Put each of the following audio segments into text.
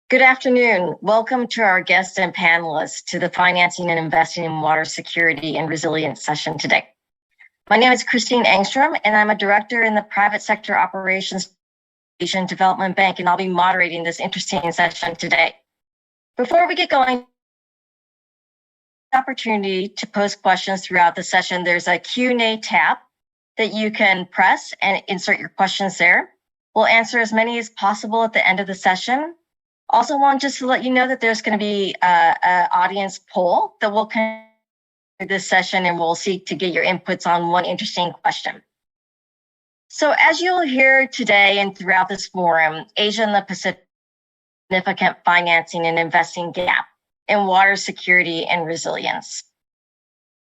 Good afternoon. Welcome to our guests and panelists to the Financing and Investing in Water Security and Resilience session today. My name is Christine Engstrom, and I'm a director in the Private Sector Operations Asian Development Bank, and I'll be moderating this interesting session today. Before we get going, opportunity to post questions throughout the session. There's a Q&A tab that you can press and insert your questions there. We'll answer as many as possible at the end of the session. Also want just to let you know that there's going to be an audience poll that will continue this session, and we'll seek to get your inputs on one interesting question. So as you'll hear today and throughout this forum, Asia and the Pacific significant financing and investing gap in water security and resilience.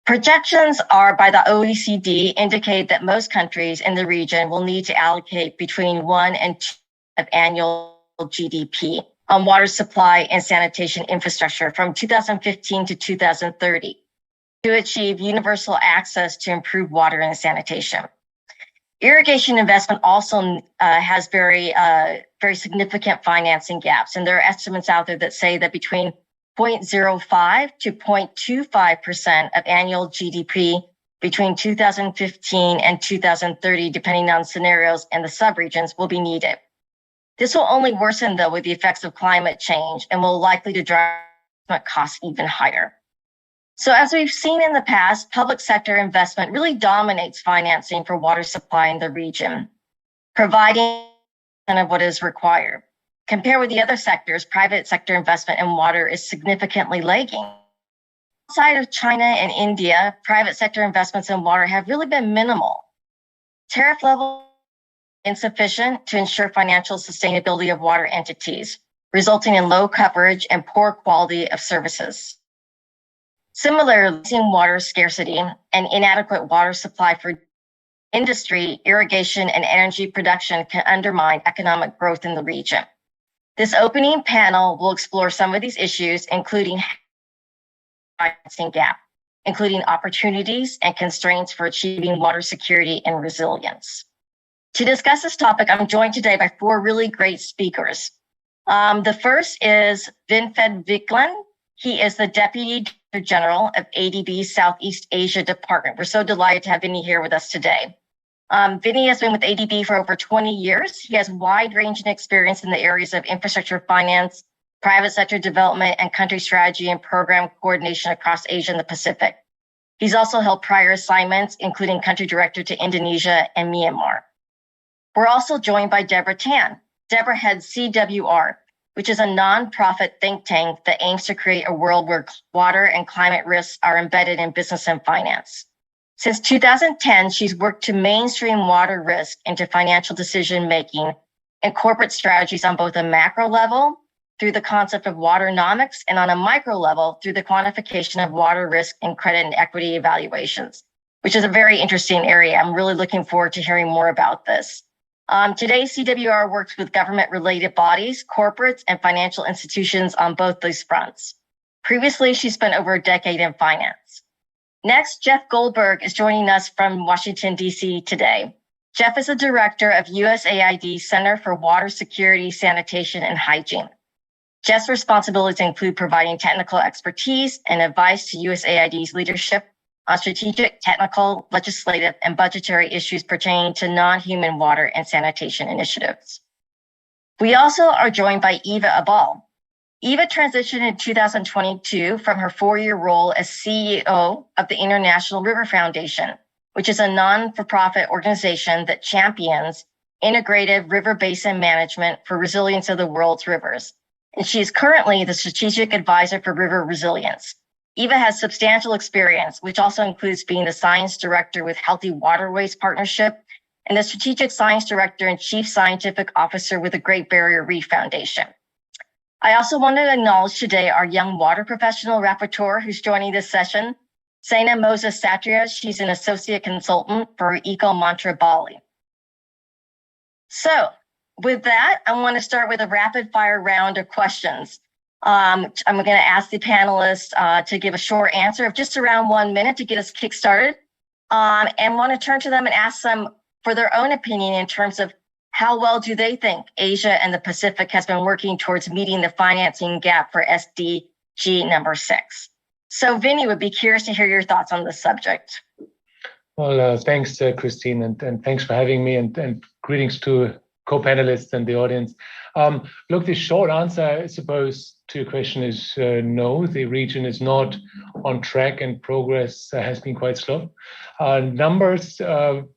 Projections are by the OECD indicate that most countries in the region will need to allocate between 1 and 2% of annual GDP on water supply and sanitation infrastructure from 2015 to 2030 to achieve universal access to improved water and sanitation. Irrigation investment also has very significant financing gaps, and there are estimates out there that say that between 0.05 to 0.25% of annual GDP between 2015 and 2030, depending on scenarios and the subregions, will be needed. This will only worsen, though, with the effects of climate change and will likely to drive costs even higher. So as we've seen in the past, public sector investment really dominates financing for water supply in the region, providing of what is required. Compared with the other sectors, private sector investment in water is significantly lagging. Outside of China and India, private sector investments in water have really been minimal. Tariff level insufficient to ensure financial sustainability of water entities, resulting in low coverage and poor quality of services. Similarly, water scarcity and inadequate water supply for industry, irrigation, and energy production can undermine economic growth in the region. This opening panel will explore some of these issues, including financing gap, including opportunities and constraints for achieving water security and resilience. To discuss this topic, I'm joined today by four really great speakers. The first is Vinfred Wiklund. He is the Deputy Director General of ADB's Southeast Asia Department. We're so delighted to have Vinny here with us today. Vinny has been with ADB for over 20 years. He has wide-ranging experience in the areas of infrastructure finance, private sector development, and country strategy and program coordination across Asia and the Pacific. He's also held prior assignments, including country director to Indonesia and Myanmar. We're also joined by Deborah Tan. Deborah heads CWR, which is a nonprofit think tank that aims to create a world where water and climate risks are embedded in business and finance. Since 2010, she's worked to mainstream water risk into financial decision-making and corporate strategies on both a macro level through the concept of waternomics and on a micro level through the quantification of water risk and credit and equity evaluations, which is a very interesting area. I'm really looking forward to hearing more about this. Today, CWR works with government-related bodies, corporates, and financial institutions on both these fronts. Previously, she spent over a decade in finance. Next, Jeff Goldberg is joining us from Washington, D.C. today. Jeff is a director of USAID's Center for Water Security, Sanitation, and Hygiene. Jeff's responsibilities include providing technical expertise and advice to USAID's leadership on strategic, technical, legislative, and budgetary issues pertaining to non-human water and sanitation initiatives. We also are joined by Eva Abal. Eva transitioned in 2022 from her 4-year role as CEO of the International River Foundation, which is a non-for-profit organization that champions integrated river basin management for resilience of the world's rivers. And she is currently the strategic advisor for river resilience. Eva has substantial experience, which also includes being the science director with Healthy Waterways Partnership and the strategic science director and chief scientific officer with the Great Barrier Reef Foundation. I also want to acknowledge today our young water professional rapporteur who's joining this session, Saina Moses Satria. She's an associate consultant for Eco Mantra Bali. So with that, I want to start with a rapid fire round of questions. I'm going to ask the panelists to give a short answer of just around 1 minute to get us kick-started, and want to turn to them and ask them for their own opinion in terms of How well do they think Asia and the Pacific has been working towards meeting the financing gap for SDG number 6? So Vinny would be curious to hear your thoughts on this subject. Well, thanks, Christine, and thanks for having me, and greetings to co-panelists and the audience. Look, the short answer, I suppose, to your question is no, the region is not on track and progress has been quite slow. Numbers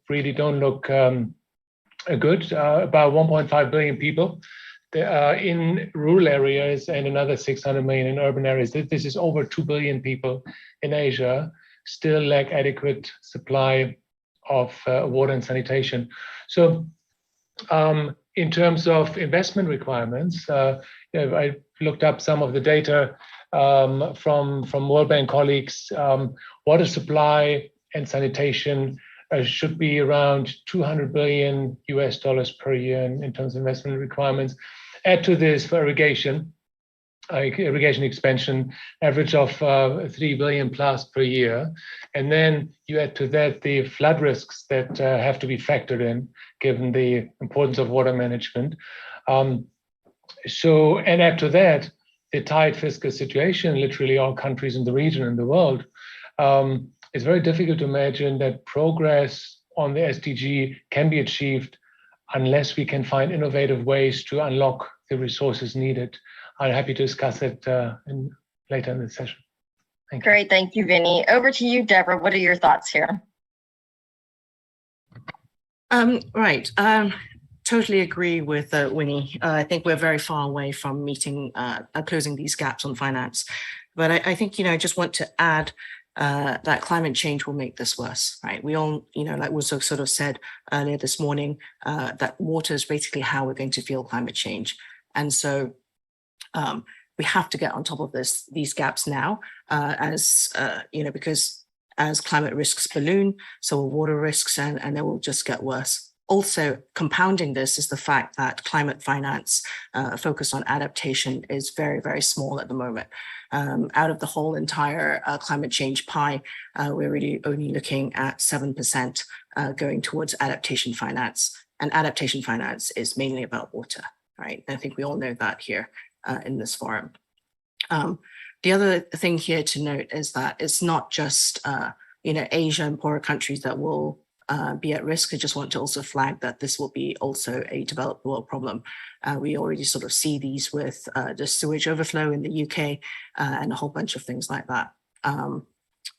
really don't look good. About 1.5 billion people in rural areas and another 600 million in urban areas. This is over 2 billion people in Asia still lack adequate supply of water and sanitation. So in terms of investment requirements, I looked up some of the data from World Bank colleagues. Water supply and sanitation should be around $200 billion per year in terms of investment requirements. Add to this for irrigation expansion, average of 3 billion plus per year. And then you add to that the flood risks that have to be factored in, given the importance of water management. And add to that the tight fiscal situation, literally all countries in the region and the world. It's very difficult to imagine that progress on the SDG can be achieved unless we can find innovative ways to unlock the resources needed. I'm happy to discuss it later in the session. Thank you. Great, thank you, Vinny. Over to you, Deborah. What are your thoughts here? Right. Totally agree with Winnie. I think we're very far away from meeting, closing these gaps on finance. But I think, I just want to add that climate change will make this worse, right? We all, like was sort of said earlier this morning, that water is basically how we're going to feel climate change. And so we have to get on top of these gaps now, because as climate risks balloon, so will water risks, and they will just get worse. Also, compounding this is the fact that climate finance focus on adaptation is very, very small at the moment. Out of the whole entire climate change pie, we're really only looking at 7% going towards adaptation finance. And adaptation finance is mainly about water, right? And I think we all know that here in this forum. The other thing here to note is that it's not just Asia and poorer countries that will be at risk. I just want to also flag that this will be also a developed world problem. We already sort of see these with the sewage overflow in the UK and a whole bunch of things like that.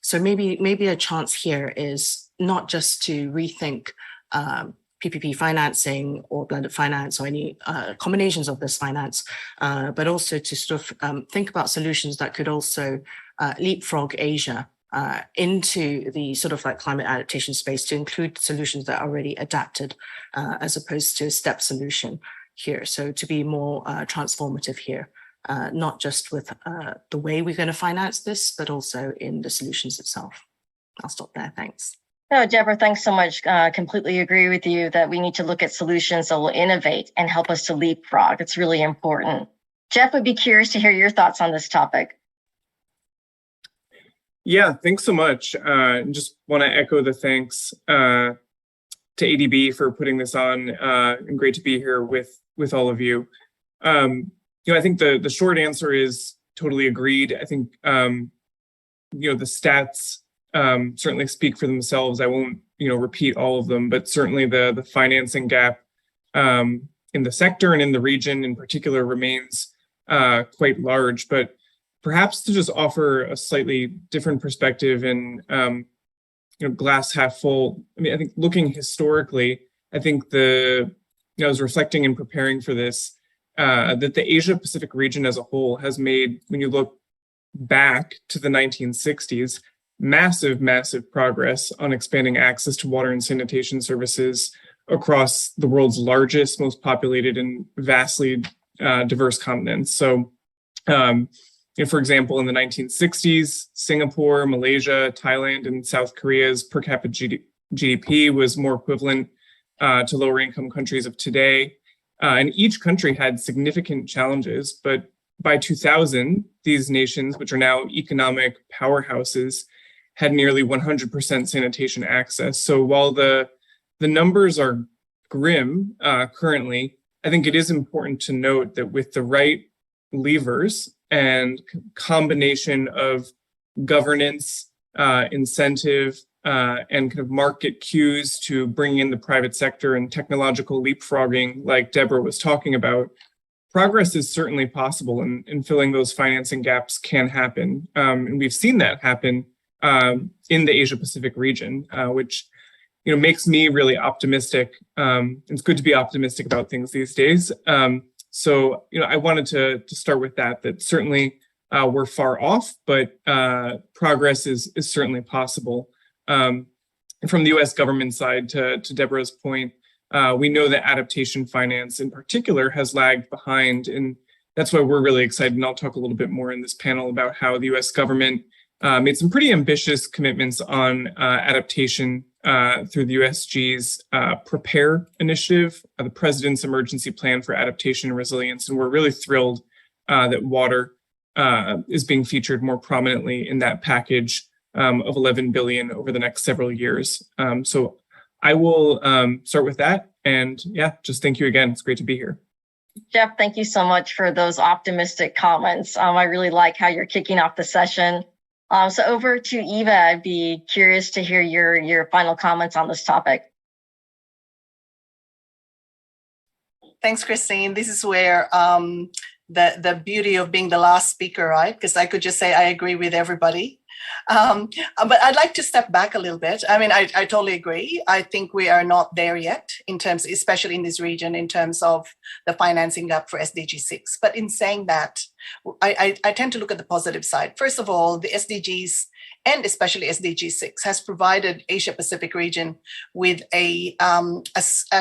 So maybe a chance here is not just to rethink PPP financing or blended finance or any combinations of this finance, but also to sort of think about solutions that could also leapfrog Asia into the sort of like climate adaptation space, to include solutions that are already adapted as opposed to a step solution here. So to be more transformative here, not just with the way we're going to finance this, but also in the solutions itself. I'll stop there. Thanks. No, Deborah, thanks so much. Completely agree with you that we need to look at solutions that will innovate and help us to leapfrog. It's really important. Jeff would be curious to hear your thoughts on this topic. Yeah, thanks so much. Just want to echo the thanks to ADB for putting this on, and great to be here with all of you. I think the short answer is totally agreed. I think the stats certainly speak for themselves. I won't repeat all of them, but certainly the financing gap in the sector and in the region in particular remains quite large. But perhaps to just offer a slightly different perspective and glass half full. I mean, I think looking historically, I think I was reflecting and preparing for this, that the Asia Pacific region as a whole has made, when you look back to the 1960s, massive progress on expanding access to water and sanitation services across the world's largest, most populated and vastly diverse continents. So, for example, in the 1960s, Singapore, Malaysia, Thailand, and South Korea's per capita GDP was more equivalent to lower income countries of today. And each country had significant challenges, but by 2000, these nations, which are now economic powerhouses, had nearly 100% sanitation access. So while the numbers are grim currently, I think it is important to note that with the right levers and combination of governance, incentive, and kind of market cues to bring in the private sector and technological leapfrogging, like Deborah was talking about, progress is certainly possible, and filling those financing gaps can happen. And we've seen that happen in the Asia Pacific region, which makes me really optimistic. It's good to be optimistic about things these days. So I wanted to start with that certainly we're far off, but progress is certainly possible. And from the US government side, to Deborah's point, we know that adaptation finance in particular has lagged behind, and that's why we're really excited. And I'll talk a little bit more in this panel about how the US government made some pretty ambitious commitments on adaptation through the USG's PREPARE initiative, the President's Emergency Plan for Adaptation and Resilience. And we're really thrilled that water is being featured more prominently in that package of 11 billion over the next several years. So I will start with that. And yeah, just thank you again. It's great to be here. Jeff, thank you so much for those optimistic comments. I really like how you're kicking off the session. So over to Eva, I'd be curious to hear your final comments on this topic. Thanks, Christine. This is where the beauty of being the last speaker, right? Because I could just say I agree with everybody. But I'd like to step back a little bit. I mean, I totally agree. I think we are not there yet in terms, especially in this region, in terms of the financing gap for SDG 6. But in saying that, I tend to look at the positive side. First of all, the SDGs and especially SDG 6 has provided Asia Pacific region with a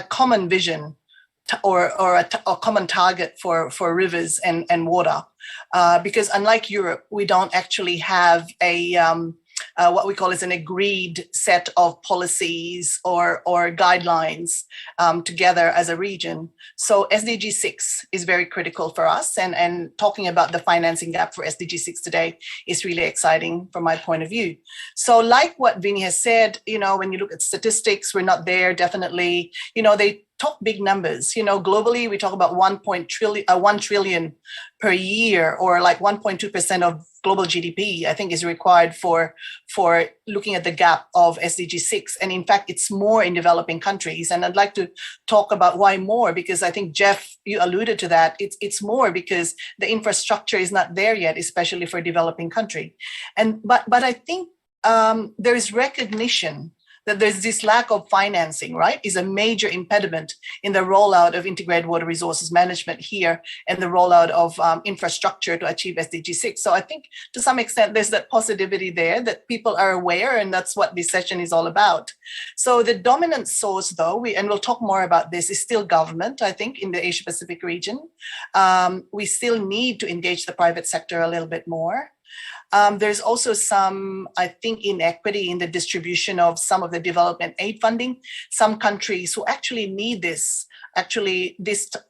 common vision or a common target for rivers and water, because unlike Europe, we don't actually have a what we call is an agreed set of policies or guidelines together as a region. So SDG 6 is very critical for us, and talking about the financing gap for SDG 6 today is really exciting from my point of view. So like what Vinny has said, when you look at statistics, we're not there, definitely. They talk big numbers. Globally, we talk about 1 trillion per year, or like 1.2% of global GDP, I think, is required for looking at the gap of SDG 6. And in fact, it's more in developing countries. And I'd like to talk about why more, because I think, Jeff, you alluded to that. It's more because the infrastructure is not there yet, especially for a developing country. But I think there is recognition that there's this lack of financing, right, is a major impediment in the rollout of integrated water resources management here and the rollout of infrastructure to achieve SDG 6. So I think to some extent, there's that positivity there that people are aware, and that's what this session is all about. So the dominant source, though, and we'll talk more about this, is still government, I think, in the Asia Pacific region. We still need to engage the private sector a little bit more. There's also some, I think, inequity in the distribution of some of the development aid funding. Some countries who actually need this,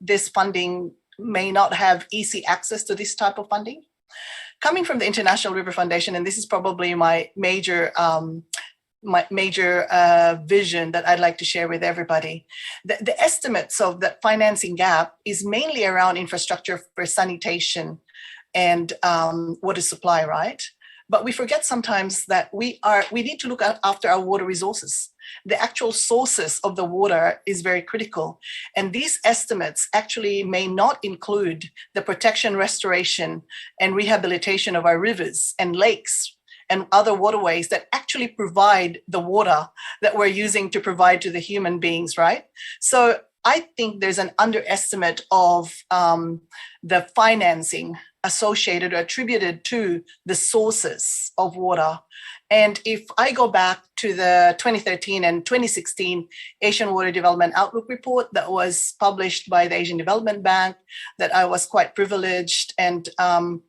this funding may not have easy access to this type of funding. Coming from the International River Foundation, and this is probably my major vision that I'd like to share with everybody. The estimates of the financing gap is mainly around infrastructure for sanitation and water supply, right? But we forget sometimes that we need to look after our water resources. The actual sources of the water is very critical. And these estimates actually may not include the protection, restoration, and rehabilitation of our rivers and lakes and other waterways that actually provide the water that we're using to provide to the human beings, right? So I think there's an underestimate of the financing associated or attributed to the sources of water. And if I go back to the 2013 and 2016 Asian Water Development Outlook report that was published by the Asian Development Bank, that I was quite privileged and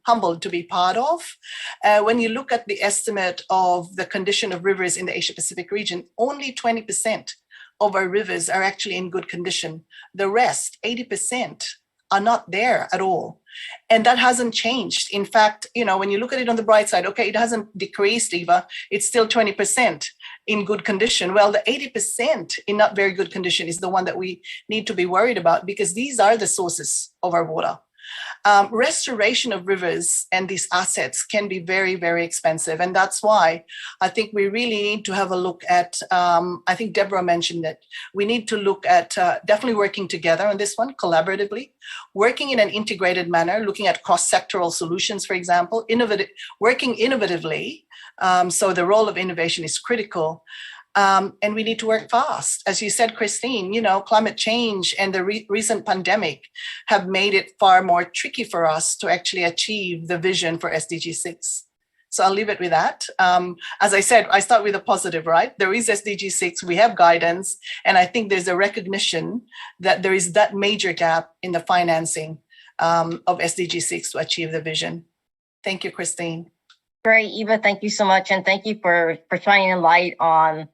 humbled to be part of, when you look at the estimate of the condition of rivers in the Asia Pacific region, only 20% of our rivers are actually in good condition. The rest, 80%, are not there at all. And that hasn't changed. In fact, when you look at it on the bright side, okay, it hasn't decreased, Eva, it's still 20%. in good condition. Well, the 80% in not very good condition is the one that we need to be worried about, because these are the sources of our water. Restoration of rivers and these assets can be very, very expensive. And that's why I think we really need to have a look at, I think Deborah mentioned that we need to look at definitely working together on this one collaboratively, working in an integrated manner, looking at cross-sectoral solutions, for example, working innovatively. So the role of innovation is critical. And we need to work fast. As you said, Christine, climate change and the recent pandemic have made it far more tricky for us to actually achieve the vision for SDG 6. So I'll leave it with that. As I said, I start with a positive, right? There is SDG 6, we have guidance, and I think there's a recognition that there is that major gap in the financing of SDG 6 to achieve the vision. Thank you, Christine. Great, Eva, thank you so much. And thank you for shining a light on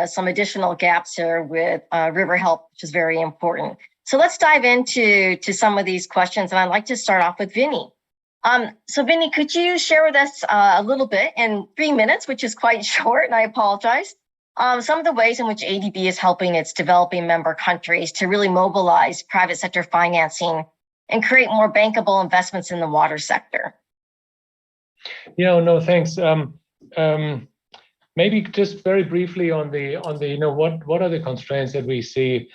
some additional gaps here with river health, which is very important. So let's dive into some of these questions. And I'd like to start off with Vinny. So Vinny, could you share with us a little bit in 3 minutes, which is quite short, and I apologize, some of the ways in which ADB is helping its developing member countries to really mobilize private sector financing and create more bankable investments in the water sector? Yeah, no, thanks. Maybe just very briefly on the what are the constraints that we see?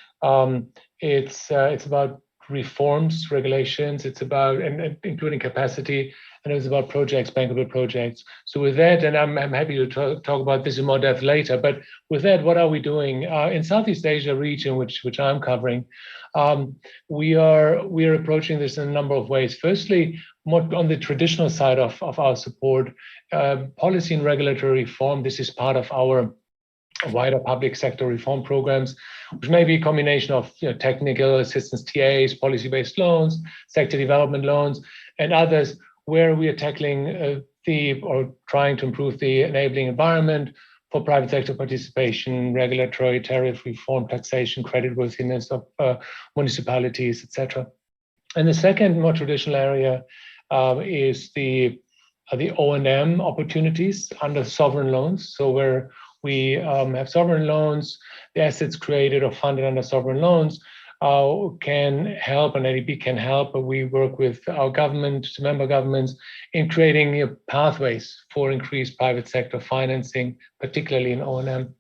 It's about reforms, regulations. It's about and including capacity, and it's about projects, bankable projects. So with that, and I'm happy to talk about this in more depth later. But with that, what are we doing in Southeast Asia region, which I'm covering? We are approaching this in a number of ways. Firstly, more on the traditional side of our support, policy and regulatory reform. This is part of our wider public sector reform programs, which may be a combination of technical assistance, TAs, policy-based loans, sector development loans, and others, where we are tackling or trying to improve the enabling environment for private sector participation, regulatory tariff reform, taxation, creditworthiness of municipalities, etc. And the second more traditional area is the O&M opportunities under sovereign loans. So where we have sovereign loans, the assets created or funded under sovereign loans can help, and ADB can help, but we work with our government, member governments, in creating pathways for increased private sector financing, particularly in O&M.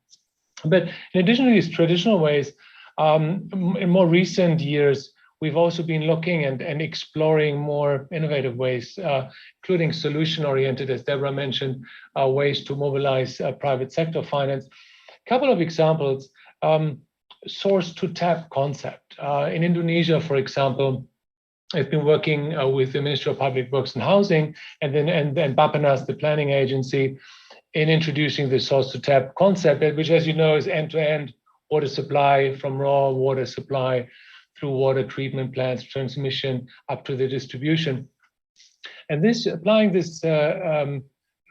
But in addition to these traditional ways, in more recent years, we've also been looking and exploring more innovative ways, including solution-oriented, as Deborah mentioned, ways to mobilize private sector finance. A couple of examples. Source to tap concept. In Indonesia, for example, I've been working with the Ministry of Public Works and Housing and then Bappenas, the planning agency, in introducing the source to tap concept, which, as you know, is end-to-end water supply, from raw water supply through water treatment plants, transmission, up to the distribution. And applying this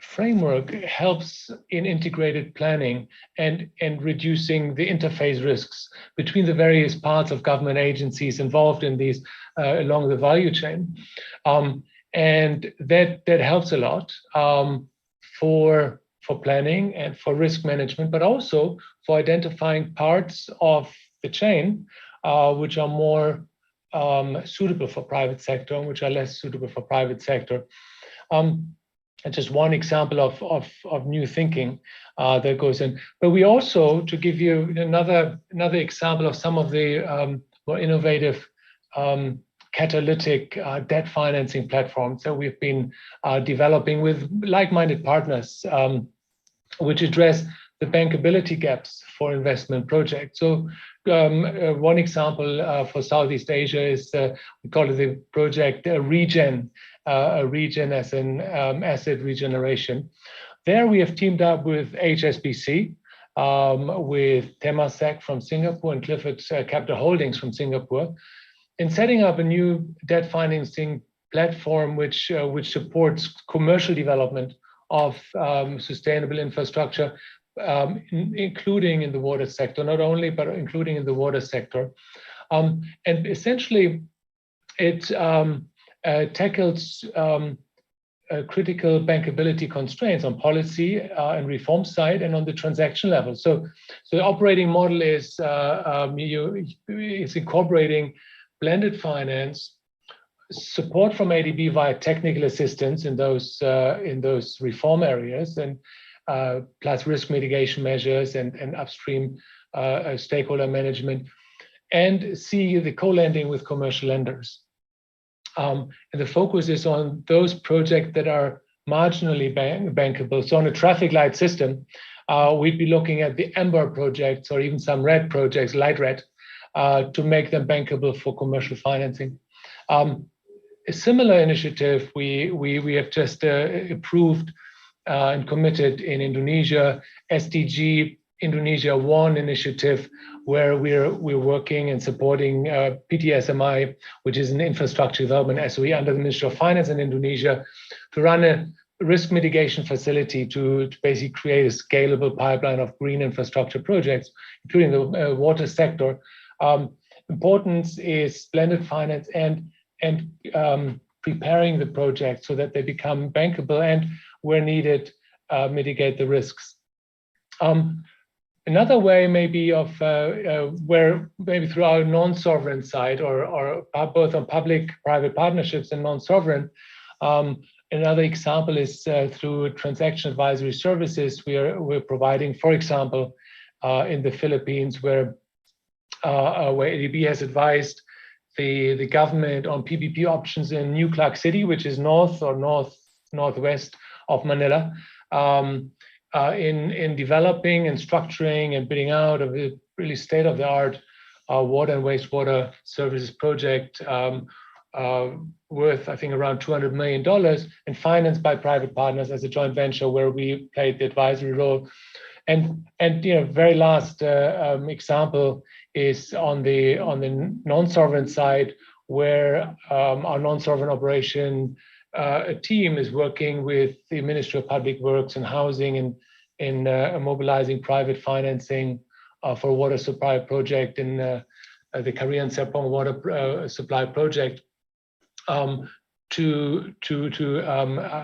framework helps in integrated planning and reducing the interface risks between the various parts of government agencies involved in these along the value chain. And that helps a lot for planning and for risk management, but also for identifying parts of the chain which are more suitable for private sector and which are less suitable for private sector. And just one example of new thinking that goes in. But we also, to give you another example of some of the more innovative catalytic debt financing platforms that we've been developing with like-minded partners, which address the bankability gaps for investment projects. So one example for Southeast Asia is, we call it the project Regen as an asset regeneration. There we have teamed up with HSBC, with Temasek from Singapore and Clifford Capital Holdings from Singapore, in setting up a new debt financing platform which supports commercial development of sustainable infrastructure, including in the water sector, not only, but including in the water sector. And essentially, it tackles critical bankability constraints on policy and reform side and on the transaction level. So the operating model is incorporating blended finance, support from ADB via technical assistance in those reform areas, and plus risk mitigation measures and upstream stakeholder management, and see the co-lending with commercial lenders. And the focus is on those projects that are marginally bankable. So on a traffic light system, we'd be looking at the amber projects or even some red projects, light red, to make them bankable for commercial financing. A similar initiative we have just approved and committed in Indonesia, SDG Indonesia One initiative, where we're working and supporting PTSMI, which is an infrastructure development SOE under the Ministry of Finance in Indonesia, to run a risk mitigation facility to basically create a scalable pipeline of green infrastructure projects, including the water sector. Importance is blended finance and preparing the project so that they become bankable and, where needed, mitigate the risks. Another way maybe of where maybe through our non-sovereign side or both on public-private partnerships and non-sovereign. Another example is through transaction advisory services we're providing, for example, in the Philippines, where ADB has advised the government on PPP options in New Clark City, which is northwest of Manila. In developing and structuring and bidding out of a really state-of-the-art water and wastewater services project worth, I think, around $200 million and financed by private partners as a joint venture where we played the advisory role. And very last example is on the non-sovereign side, where our non-sovereign operation team is working with the Ministry of Public Works and Housing in mobilizing private financing for a water supply project in the Korean Serpong water supply project to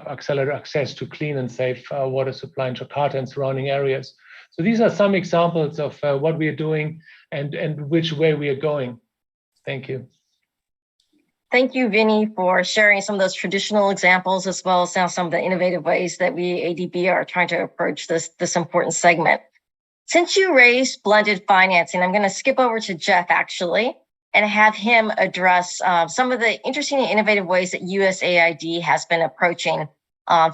accelerate access to clean and safe water supply in Jakarta and surrounding areas. So these are some examples of what we are doing and which way we are going. Thank you. Thank you, Vinny, for sharing some of those traditional examples, as well as now some of the innovative ways that we, ADB, are trying to approach this important segment. Since you raised blended financing, I'm going to skip over to Jeff, actually, and have him address some of the interesting and innovative ways that USAID has been approaching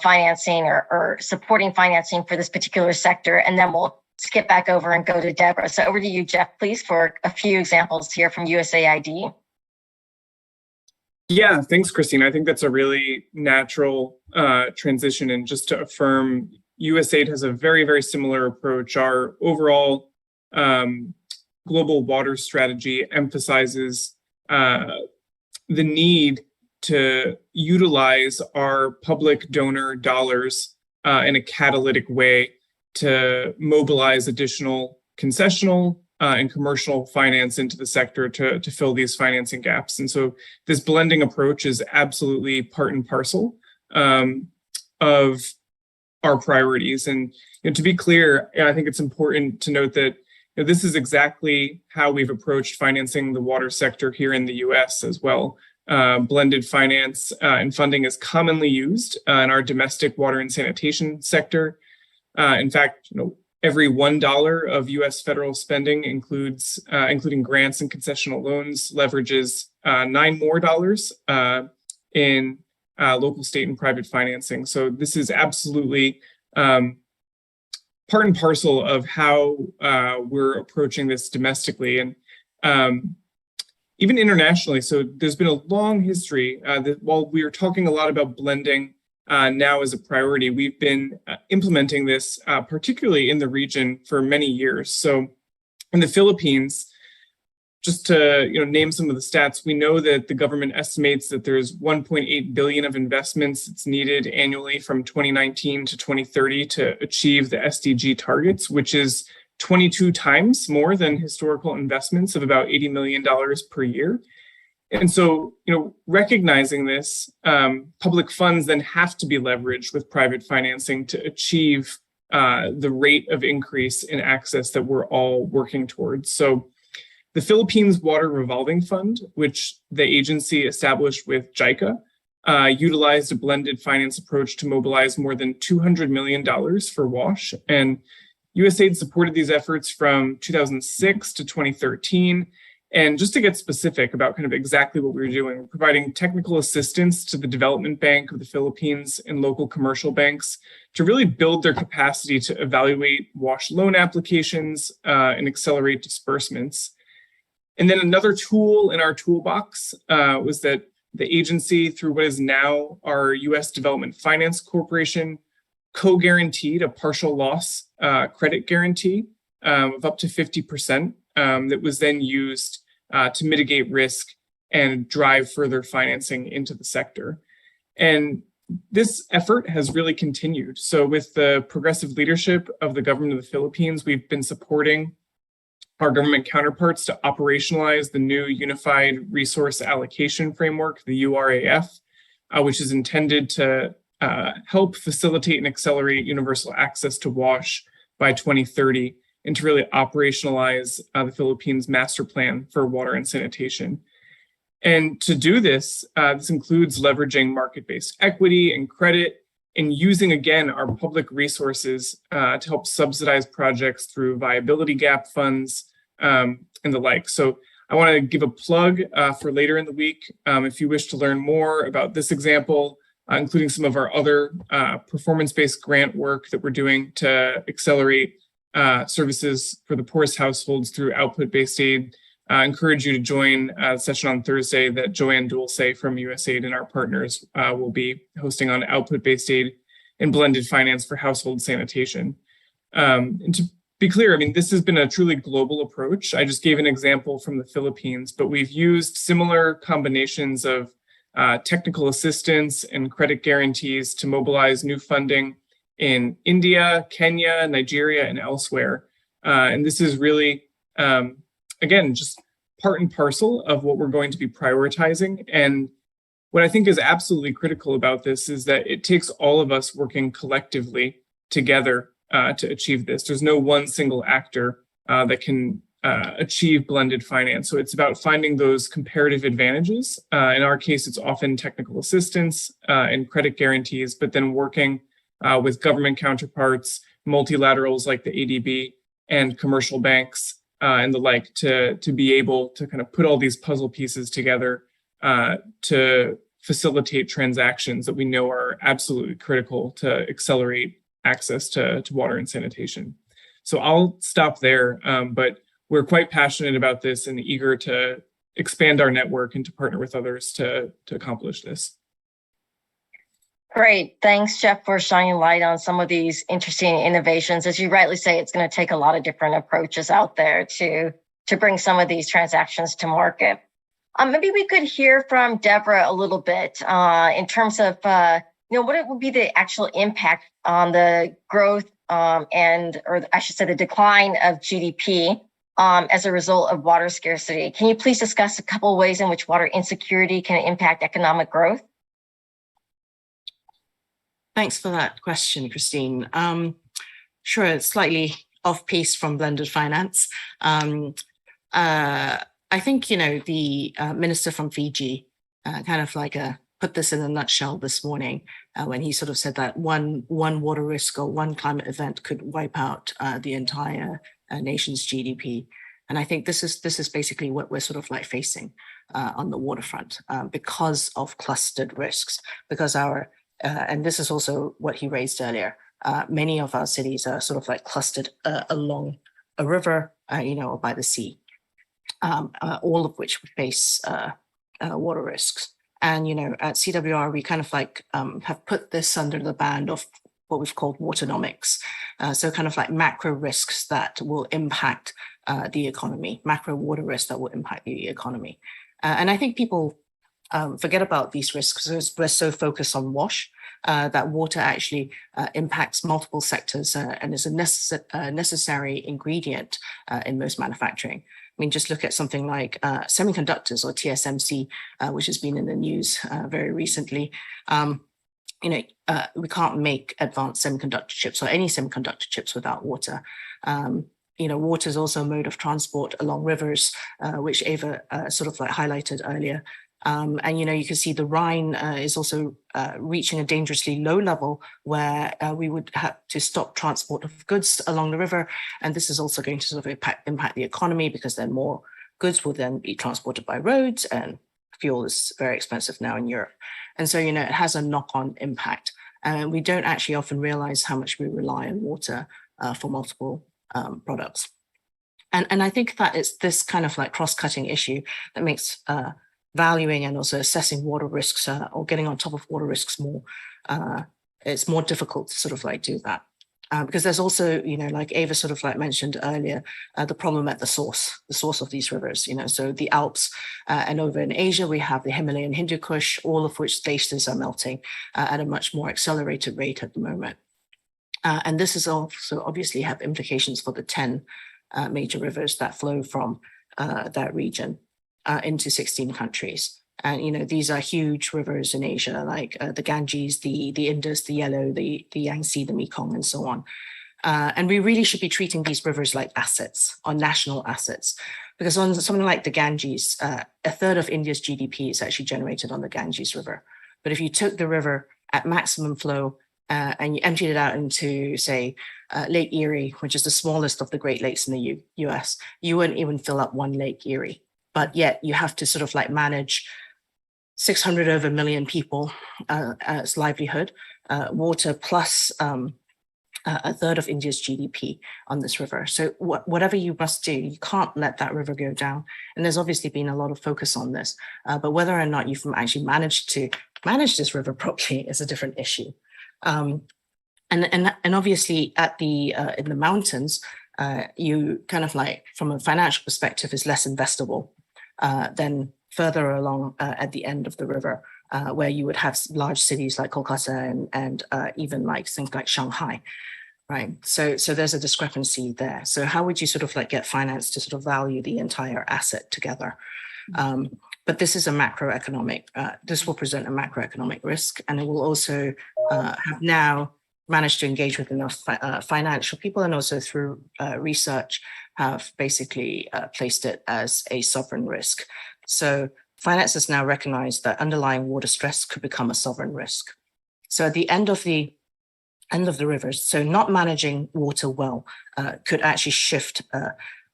financing or supporting financing for this particular sector. And then we'll skip back over and go to Deborah. So over to you, Jeff, please, for a few examples here from USAID. Yeah, thanks, Christine. I think that's a really natural transition. And just to affirm, USAID has a very, very similar approach. Our overall global water strategy emphasizes the need to utilize our public donor dollars in a catalytic way to mobilize additional concessional and commercial finance into the sector to fill these financing gaps. And so this blending approach is absolutely part and parcel of our priorities. And to be clear, I think it's important to note that this is exactly how we've approached financing the water sector here in the US as well. Blended finance and funding is commonly used in our domestic water and sanitation sector. In fact, every $1 of U.S. federal spending includes, including grants and concessional loans, leverages $9 more in local, state, and private financing. So this is absolutely part and parcel of how we're approaching this domestically and even internationally. So there's been a long history that while we are talking a lot about blending now as a priority, we've been implementing this particularly in the region for many years. So in the Philippines, just to name some of the stats, we know that the government estimates that there's 1.8 billion of investments that's needed annually from 2019 to 2030 to achieve the SDG targets, which is 22 times more than historical investments of about $80 million per year. And so, recognizing this, public funds then have to be leveraged with private financing to achieve the rate of increase in access that we're all working towards. So the Philippines Water Revolving Fund, which the agency established with JICA, utilized a blended finance approach to mobilize more than $200 million for WASH. And USAID supported these efforts from 2006 to 2013. And just to get specific about kind of exactly what we were doing, we're providing technical assistance to the Development Bank of the Philippines and local commercial banks to really build their capacity to evaluate WASH loan applications and accelerate disbursements. And then another tool in our toolbox was that the agency, through what is now our U.S. Development Finance Corporation, co-guaranteed a partial loss credit guarantee of up to 50% that was then used to mitigate risk and drive further financing into the sector. And this effort has really continued. So with the progressive leadership of the government of the Philippines, we've been supporting our government counterparts to operationalize the new Unified Resource Allocation Framework, the URAF, which is intended to help facilitate and accelerate universal access to WASH by 2030 and to really operationalize the Philippines master plan for water and sanitation. And to do this, this includes leveraging market-based equity and credit and using, again, our public resources to help subsidize projects through viability gap funds and the like. So I want to give a plug for later in the week. If you wish to learn more about this example, including some of our other performance-based grant work that we're doing to accelerate services for the poorest households through output-based aid, I encourage you to join the session on Thursday that Joanne Dulce from USAID and our partners will be hosting on output-based aid and blended finance for household sanitation. And to be clear, I mean, this has been a truly global approach. I just gave an example from the Philippines, but we've used similar combinations of technical assistance and credit guarantees to mobilize new funding in India, Kenya, Nigeria, and elsewhere. And this is really, again, just part and parcel of what we're going to be prioritizing. And what I think is absolutely critical about this is that it takes all of us working collectively together to achieve this. There's no one single actor that can achieve blended finance. So it's about finding those comparative advantages. In our case, it's often technical assistance and credit guarantees, but then working with government counterparts, multilaterals like the ADB, and commercial banks and the like to be able to kind of put all these puzzle pieces together to facilitate transactions that we know are absolutely critical to accelerate access to water and sanitation. So I'll stop there, but we're quite passionate about this and eager to expand our network and to partner with others to accomplish this. Great. Thanks, Jeff, for shining light on some of these interesting innovations. As you rightly say, it's going to take a lot of different approaches out there to bring some of these transactions to market. Maybe we could hear from Deborah a little bit in terms of what it would be the actual impact on the growth or I should say the decline of GDP as a result of water scarcity. Can you please discuss a couple of ways in which water insecurity can impact economic growth? Thanks for that question, Christine. Sure, it's slightly off piece from blended finance. I think, the minister from Fiji kind of like put this in a nutshell this morning when he sort of said that one water risk or one climate event could wipe out the entire nation's GDP. And I think this is basically what we're sort of like facing on the waterfront because of clustered risks, because and this is also what he raised earlier. Many of our cities are sort of like clustered along a river, or by the sea, all of which face water risks. And, at CWR, we kind of like have put this under the band of what we've called waternomics. So kind of like macro risks that will impact the economy, macro water risks that will impact the economy. And I think people forget about these risks because we're so focused on WASH that water actually impacts multiple sectors and is a necessary ingredient in most manufacturing. mean, just look at something like semiconductors or TSMC, which has been in the news very recently. We can't make advanced semiconductor chips or any semiconductor chips without water. Water is also a mode of transport along rivers, which Ava sort of like highlighted earlier. You can see the Rhine is also reaching a dangerously low level where we would have to stop transport of goods along the river. And this is also going to sort of impact the economy, because then more goods will then be transported by roads, and fuel is very expensive now in Europe. And so, it has a knock-on impact. And we don't actually often realize how much we rely on water for multiple products. And I think that it's this kind of like cross-cutting issue that makes valuing and also assessing water risks or getting on top of water risks more, it's more difficult to sort of like do that. Because there's also, like Ava sort of like mentioned earlier, the problem at the source of these rivers, so the Alps and over in Asia, we have the Himalayan Hindu Kush, all of which glaciers are melting at a much more accelerated rate at the moment. And this is also obviously have implications for the 10 major rivers that flow from that region into 16 countries. And, these are huge rivers in Asia, like the Ganges, the Indus, the Yellow, the Yangtze, the Mekong, and so on. And we really should be treating these rivers like assets, or national assets, because on something like the Ganges, a third of India's GDP is actually generated on the Ganges River. But if you took the river at maximum flow and you emptied it out into, say, Lake Erie, which is the smallest of the Great Lakes in the US, you wouldn't even fill up one Lake Erie. But yet you have to sort of like manage 600 over million people as livelihood, water plus a third of India's GDP on this river. So whatever you must do, you can't let that river go down. And there's obviously been a lot of focus on this, but whether or not you've actually managed to manage this river properly is a different issue. And obviously at the in the mountains, you kind of like from a financial perspective is less investable than further along at the end of the river, where you would have large cities like Kolkata and even like things like Shanghai, right? So there's a discrepancy there. So how would you sort of like get finance to sort of value the entire asset together? But this is a macroeconomic, this will present a macroeconomic risk, and it will also have now managed to engage with enough financial people, and also through research have basically placed it as a sovereign risk. So finance has now recognized that underlying water stress could become a sovereign risk. So at the end of the rivers, so not managing water well could actually shift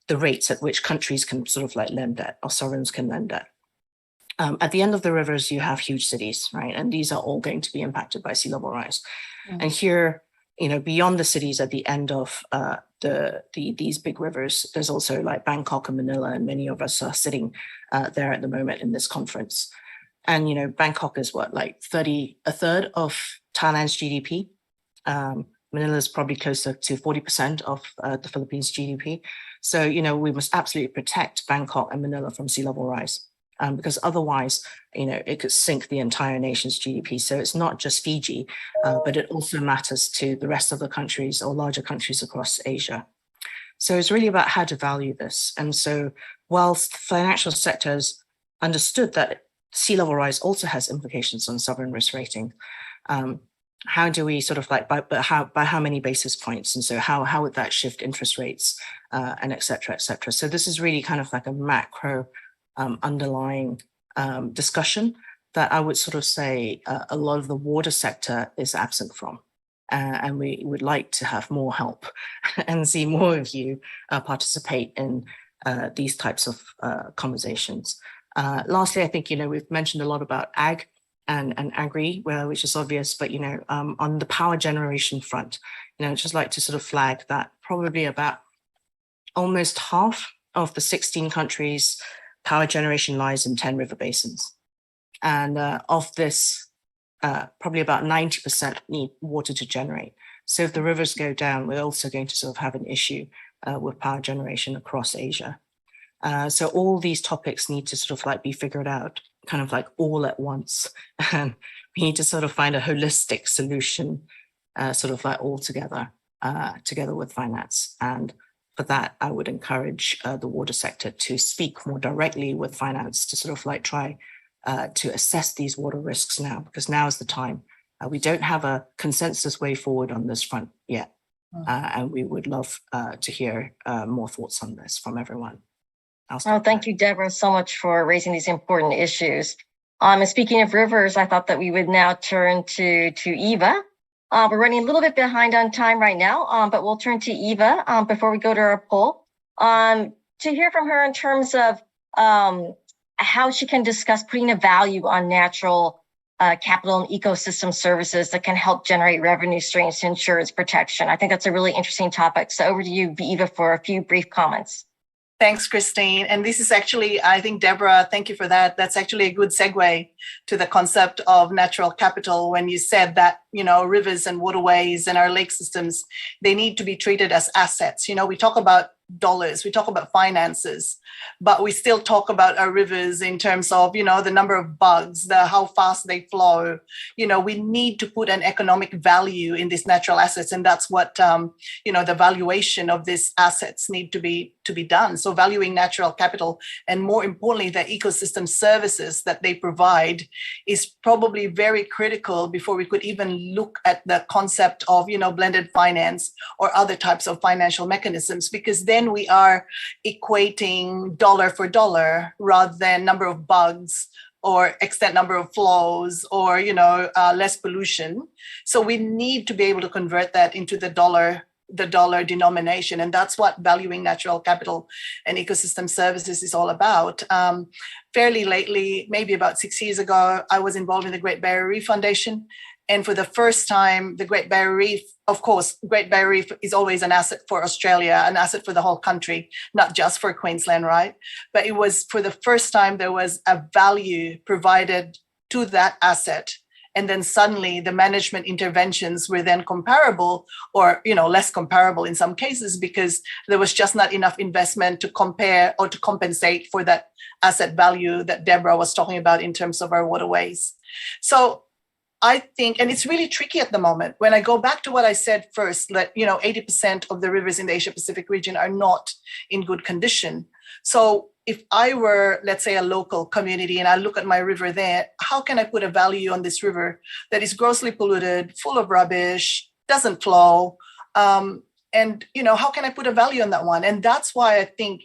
the rates at which countries can sort of like lend debt, or sovereigns can lend debt. At the end of the rivers, you have huge cities, right? And these are all going to be impacted by sea level rise. And here, beyond the cities at the end of these big rivers, there's also like Bangkok and Manila, and many of us are sitting there at the moment in this conference. And, Bangkok is what, like a third of Thailand's GDP. Manila is probably closer to 40% of the Philippines' GDP. So, we must absolutely protect Bangkok and Manila from sea level rise. Because otherwise, it could sink the entire nation's GDP. So it's not just Fiji, but it also matters to the rest of the countries or larger countries across Asia. So it's really about how to value this. And so whilst financial sectors understood that sea level rise also has implications on sovereign risk rating, how do we sort of like, by how many basis points? And so how would that shift interest rates and et cetera, et cetera. So this is really kind of like a macro underlying discussion that I would sort of say a lot of the water sector is absent from. And we would like to have more help and see more of you participate in these types of conversations. Lastly, I think, we've mentioned a lot about ag and agri, which is obvious, but, on the power generation front, I'd just like to sort of flag that probably about almost half of the 16 countries power generation lies in 10 river basins. And of this, probably about 90% need water to generate. So if the rivers go down, we're also going to sort of have an issue with power generation across Asia. So all these topics need to sort of like be figured out kind of like all at once. And we need to sort of find a holistic solution sort of like all together, together with finance. And for that, I would encourage the water sector to speak more directly with finance to sort of like try to assess these water risks now, because now is the time. We don't have a consensus way forward on this front yet. And we would love to hear more thoughts on this from everyone. Oh, thank you, Deborah, so much for raising these important issues. And speaking of rivers, I thought that we would now turn to Eva. We're running a little bit behind on time right now, but we'll turn to Eva before we go to our poll to hear from her in terms of how she can discuss putting a value on natural capital and ecosystem services that can help generate revenue streams to ensure its protection. I think that's a really interesting topic. So over to you, Eva, for a few brief comments. Thanks, Christine. And this is actually, I think, Deborah, thank you for that. That's actually a good segue to the concept of natural capital when you said that, rivers and waterways and our lake systems, they need to be treated as assets. We talk about dollars, we talk about finances, but we still talk about our rivers in terms of, the number of bugs, how fast they flow. We need to put an economic value in these natural assets. And that's what, the valuation of these assets need to be done. So valuing natural capital and more importantly, the ecosystem services that they provide is probably very critical before we could even look at the concept of, blended finance or other types of financial mechanisms, because then we are equating dollar for dollar rather than number of bugs or extent number of flows or, less pollution. So we need to be able to convert that into the dollar denomination. And that's what valuing natural capital and ecosystem services is all about. Fairly lately, maybe about 6 years ago, I was involved in the Great Barrier Reef Foundation. And for the first time, the Great Barrier Reef, of course, Great Barrier Reef is always an asset for Australia, an asset for the whole country, not just for Queensland, right? But it was for the first time there was a value provided to that asset. And then suddenly the management interventions were then comparable or, less comparable in some cases because there was just not enough investment to compare or to compensate for that asset value that Deborah was talking about in terms of our waterways. So I think, and it's really tricky at the moment, when I go back to what I said first, that, 80% of the rivers in the Asia Pacific region are not in good condition. So if I were, let's say, a local community and I look at my river there, how can I put a value on this river that is grossly polluted, full of rubbish, doesn't flow? And, how can I put a value on that one? And that's why I think,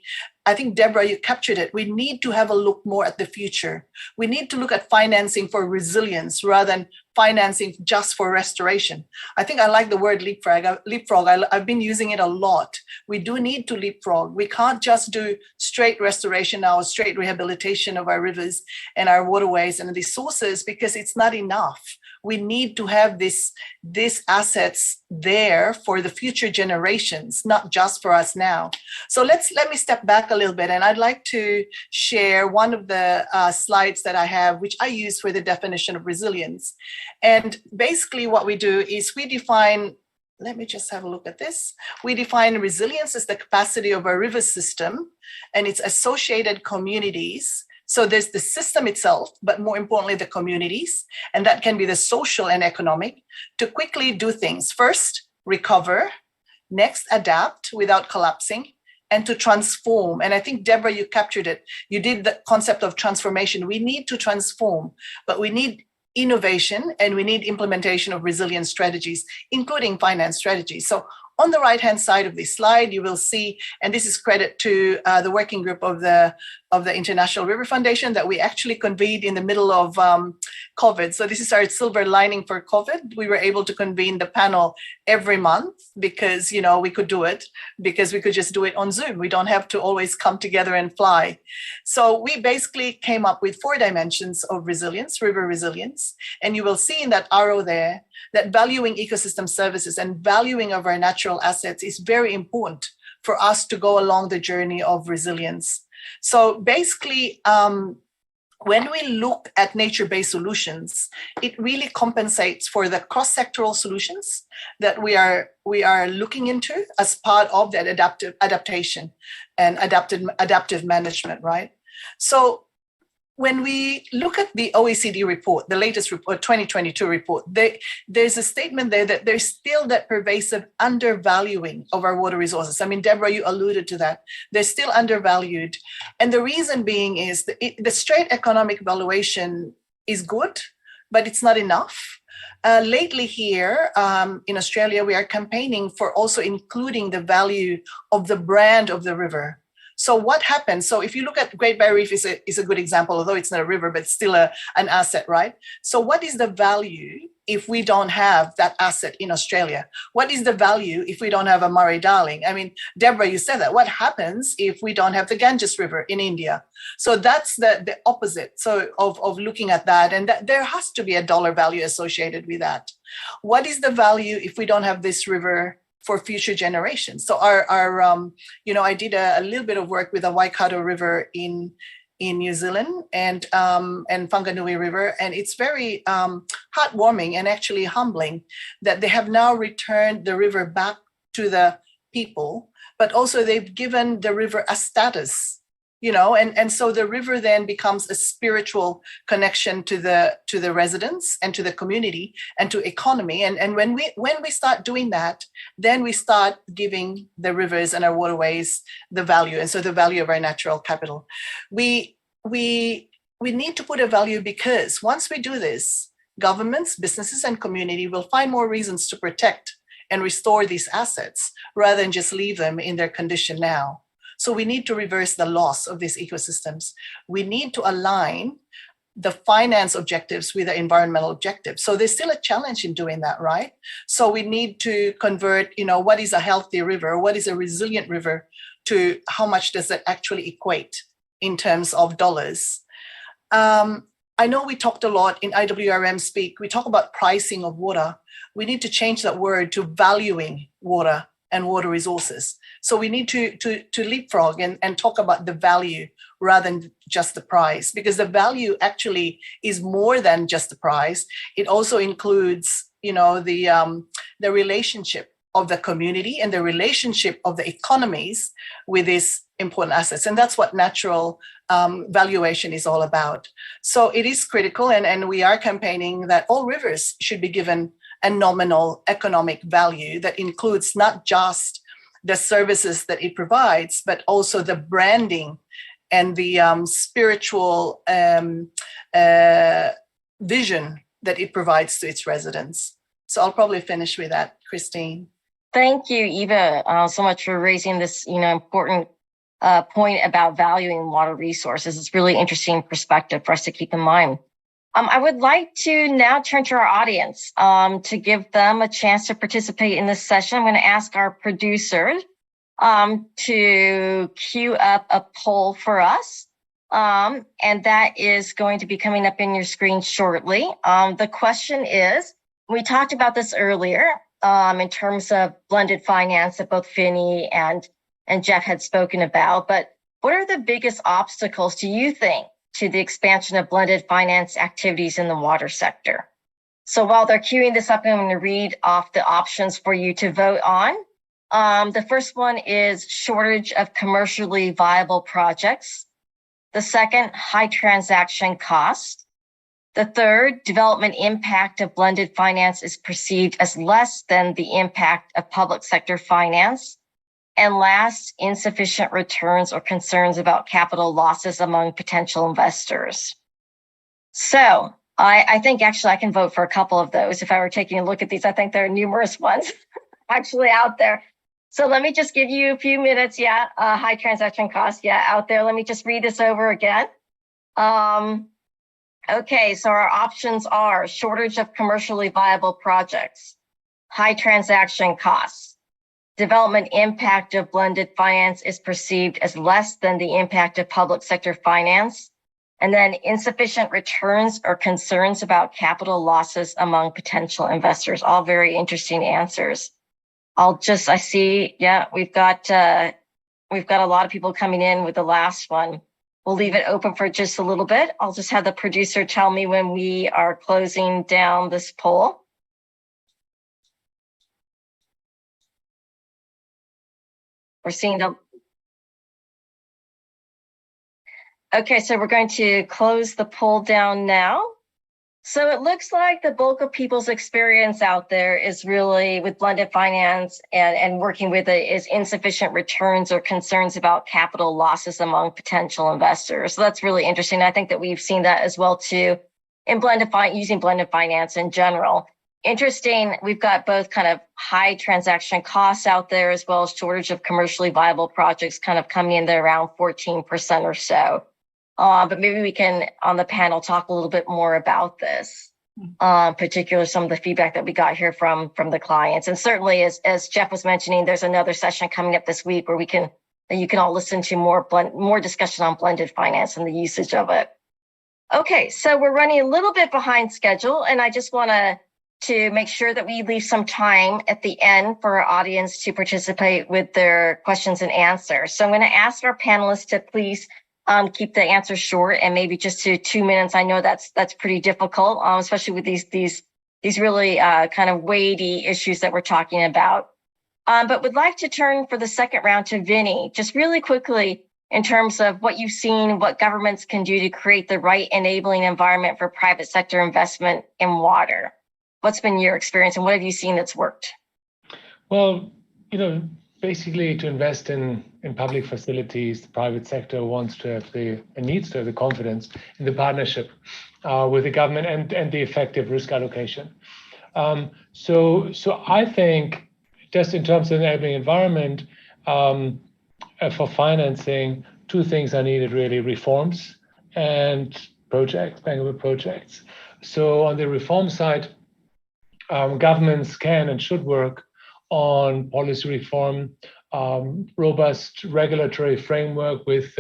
Deborah, you captured it. We need to have a look more at the future. We need to look at financing for resilience rather than financing just for restoration. I think I like the word leapfrog. I've been using it a lot. We do need to leapfrog. We can't just do straight restoration now, straight rehabilitation of our rivers and our waterways and these sources because it's not enough. We need to have these assets there for the future generations, not just for us now. So let me step back a little bit, and I'd like to share one of the slides that I have, which I use for the definition of resilience. And basically what we do is we define, let me just have a look at this. We define resilience as the capacity of a river system and its associated communities. So there's the system itself, but more importantly, the communities, and that can be the social and economic, to quickly do things. First, recover, next, adapt without collapsing, and to transform. And I think, Deborah, you captured it. You did the concept of transformation. We need to transform, but we need innovation and we need implementation of resilience strategies, including finance strategies. So on the right-hand side of this slide, you will see, and this is credit to the working group of the International River Foundation that we actually convened in the middle of COVID. So this is our silver lining for COVID. We were able to convene the panel every month because, we could do it, because we could just do it on Zoom. We don't have to always come together and fly. So we basically came up with 4 dimensions of resilience, river resilience. And you will see in that arrow there that valuing ecosystem services and valuing of our natural assets is very important for us to go along the journey of resilience. So basically, when we look at nature-based solutions, it really compensates for the cross-sectoral solutions that we are looking into as part of that adaptation and adaptive management, right? So when we look at the OECD report, the latest report, 2022 report, there's a statement there that there's still that pervasive undervaluing of our water resources. I mean, Deborah, you alluded to that. They're still undervalued. And the reason being is the straight economic valuation is good, but it's not enough. Lately here in Australia, we are campaigning for also including the value of the brand of the river. So what happens? So if you look at Great Barrier Reef is a good example, although it's not a river, but it's still an asset, right? So what is the value if we don't have that asset in Australia? What is the value if we don't have a Murray-Darling? I mean, Deborah, you said that. What happens if we don't have the Ganges River in India? So that's the opposite of looking at that. And that there has to be a dollar value associated with that. What is the value if we don't have this river for future generations? So I did a little bit of work with the Waikato River in New Zealand and Whanganui River, and it's very heartwarming and actually humbling that they have now returned the river back to the people, but also they've given the river a status, and so the river then becomes a spiritual connection to the residents and to the community and to economy. And when we start doing that, then we start giving the rivers and our waterways the value, and so the value of our natural capital. We need to put a value, because once we do this, governments, businesses, and community will find more reasons to protect and restore these assets rather than just leave them in their condition now. So we need to reverse the loss of these ecosystems. We need to align the finance objectives with the environmental objectives. So there's still a challenge in doing that, right? So we need to convert, what is a healthy river? What is a resilient river? To how much does that actually equate in terms of dollars? I know we talked a lot in IWRM Speak. We talk about pricing of water. We need to change that word to valuing water and water resources. So we need to leapfrog and talk about the value rather than just the price, because the value actually is more than just the price. It also includes, the relationship of the community and the relationship of the economies with these important assets. And that's what natural valuation is all about. So it is critical, and we are campaigning that all rivers should be given a nominal economic value that includes not just the services that it provides, but also the branding and the spiritual vision that it provides to its residents. So I'll probably finish with that, Christine. Thank you, Eva, so much for raising this, important point about valuing water resources. It's really interesting perspective for us to keep in mind. I would like to now turn to our audience to give them a chance to participate in this session. I'm going to ask our producer to queue up a poll for us. And that is going to be coming up in your screen shortly. The question is, we talked about this earlier in terms of blended finance that both Finney and Jeff had spoken about, but what are the biggest obstacles, do you think, to the expansion of blended finance activities in the water sector? So while they're queuing this up, I'm going to read off the options for you to vote on. The first one is shortage of commercially viable projects. The second, high transaction cost. The third, development impact of blended finance is perceived as less than the impact of public sector finance. And last, insufficient returns or concerns about capital losses among potential investors. So I think actually I can vote for a couple of those. If I were taking a look at these, I think there are numerous ones actually out there. So let me just give you a few minutes. Yeah, high transaction cost. Yeah, out there. Let me just read this over again. Okay, so our options are shortage of commercially viable projects, high transaction costs, development impact of blended finance is perceived as less than the impact of public sector finance, and then insufficient returns or concerns about capital losses among potential investors. All very interesting answers. I see, yeah, we've got a lot of people coming in with the last one. We'll leave it open for just a little bit. I'll just have the producer tell me when we are closing down this poll. We're seeing the Okay, so we're going to close the poll down now. So it looks like the bulk of people's experience out there is really with blended finance and working with it is insufficient returns or concerns about capital losses among potential investors. So that's really interesting. I think that we've seen that as well too in using blended finance in general. Interesting, we've got both kind of high transaction costs out there as well as shortage of commercially viable projects kind of coming in there around 14% or so. But maybe we can, on the panel, talk a little bit more about this, particularly some of the feedback that we got here from the clients. And certainly, as Jeff was mentioning, there's another session coming up this week where you can all listen to more discussion on blended finance and the usage of it. Okay, so we're running a little bit behind schedule, and I just want to make sure that we leave some time at the end for our audience to participate with their questions and answers. So I'm going to ask our panelists to please keep the answers short and maybe just to 2 minutes. I know that's pretty difficult, especially with these really kind of weighty issues that we're talking about. But would like to turn for the second round to Vinny, just really quickly in terms of what you've seen, what governments can do to create the right enabling environment for private sector investment in water. What's been your experience and what have you seen that's worked? Well, basically to invest in public facilities, the private sector wants to have and needs to have the confidence in the partnership with the government and the effective risk allocation. So I think just in terms of enabling environment for financing, two things are needed really: reforms and projects, bankable projects. So on the reform side, governments can and should work on policy reform, robust regulatory framework with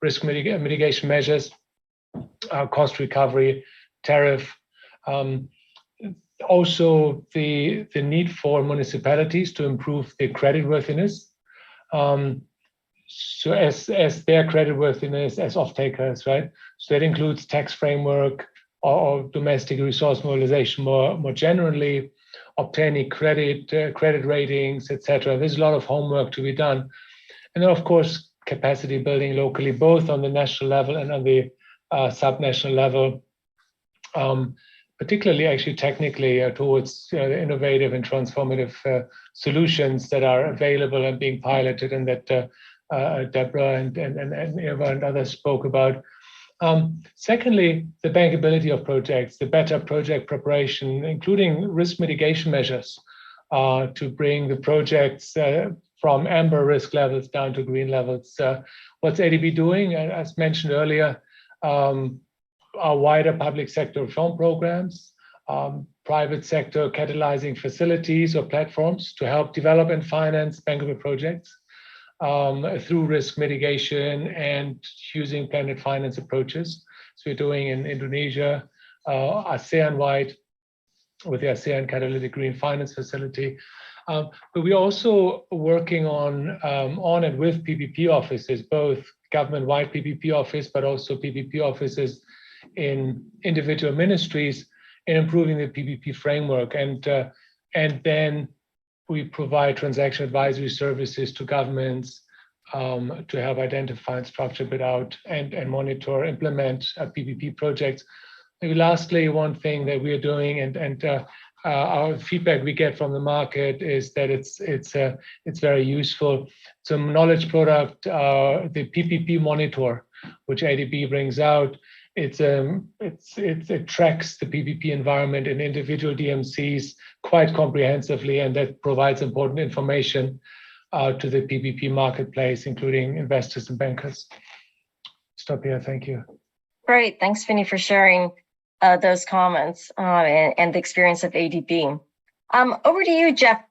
risk mitigation measures, cost recovery, tariff. Also, the need for municipalities to improve their creditworthiness. So as their creditworthiness as off-takers, right? So that includes tax framework or domestic resource mobilization more generally, obtaining credit ratings, etc. There's a lot of homework to be done. And then, of course, capacity building locally, both on the national level and on the subnational level, particularly actually technically towards the innovative and transformative solutions that are available and being piloted and that Deborah and Eva and others spoke about. Secondly, the bankability of projects, the better project preparation, including risk mitigation measures to bring the projects from amber risk levels down to green levels. What's ADB doing? As mentioned earlier, our wider public sector reform programs, private sector catalyzing facilities or platforms to help develop and finance bankable projects. Through risk mitigation and using blended finance approaches. So we're doing in Indonesia, ASEAN-wide with the ASEAN Catalytic Green Finance Facility. But we're also working on and with PPP offices, both government-wide PPP office, but also PPP offices in individual ministries in improving the PPP framework. And then we provide transaction advisory services to governments to help identify and structure bid out and monitor, implement PPP projects. Maybe lastly, one thing that we are doing and our feedback we get from the market is that it's very useful. It's a knowledge product, the PPP monitor, which ADB brings out. It tracks the PPP environment in individual DMCs quite comprehensively, and that provides important information to the PPP marketplace, including investors and bankers. Stop here. Thank you. Great. Thanks, Vinny, for sharing those comments and the experience of ADB. Over to you, Jeff.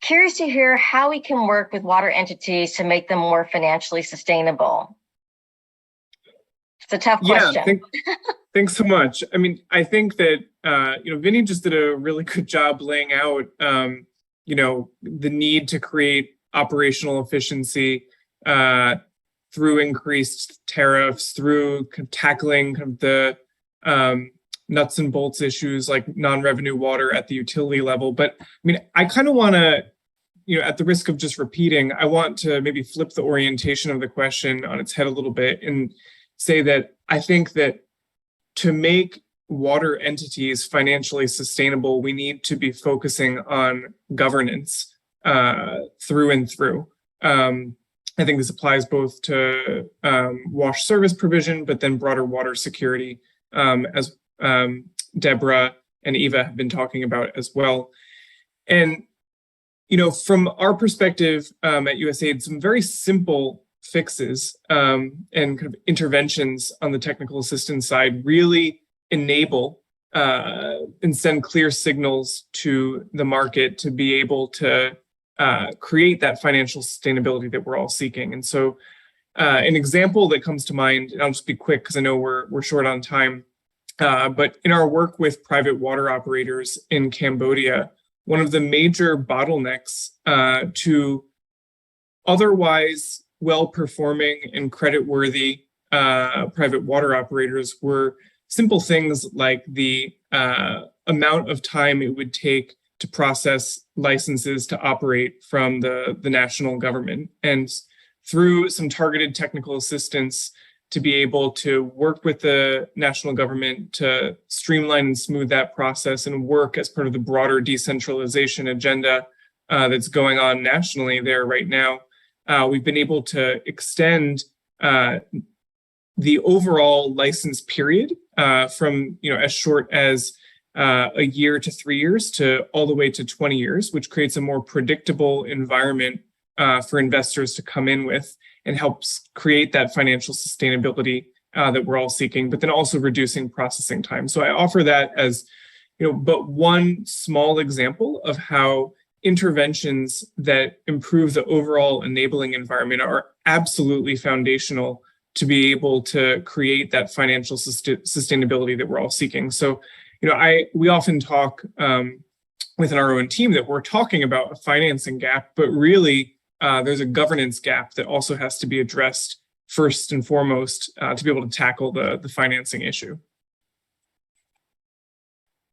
Curious to hear how we can work with water entities to make them more financially sustainable. It's a tough question. Yeah, thanks so much. I mean, I think that Vinny just did a really good job laying out the need to create operational efficiency through increased tariffs, through tackling the nuts and bolts issues like non-revenue water at the utility level. But I mean, I kind of want to at the risk of just repeating, I want to maybe flip the orientation of the question on its head a little bit and say that I think that to make water entities financially sustainable, we need to be focusing on governance through and through. I think this applies both to wash service provision, but then broader water security, as Deborah and Eva have been talking about as well. And, from our perspective at USAID, some very simple fixes and kind of interventions on the technical assistance side really enable and send clear signals to the market to be able to create that financial sustainability that we're all seeking. And so an example that comes to mind, and I'll just be quick because I know we're short on time, but in our work with private water operators in Cambodia, one of the major bottlenecks to otherwise well-performing and credit-worthy private water operators were simple things like the amount of time it would take to process licenses to operate from the national government. And through some targeted technical assistance to be able to work with the national government to streamline and smooth that process and work as part of the broader decentralization agenda that's going on nationally there right now, we've been able to extend the overall license period from as short as a year to 3 years to all the way to 20 years, which creates a more predictable environment for investors to come in with and helps create that financial sustainability that we're all seeking, but then also reducing processing time. So I offer that as but one small example of how interventions that improve the overall enabling environment are absolutely foundational to be able to create that financial sustainability that we're all seeking. So, we often talk within our own team that we're talking about a financing gap, but really there's a governance gap that also has to be addressed first and foremost to be able to tackle the financing issue.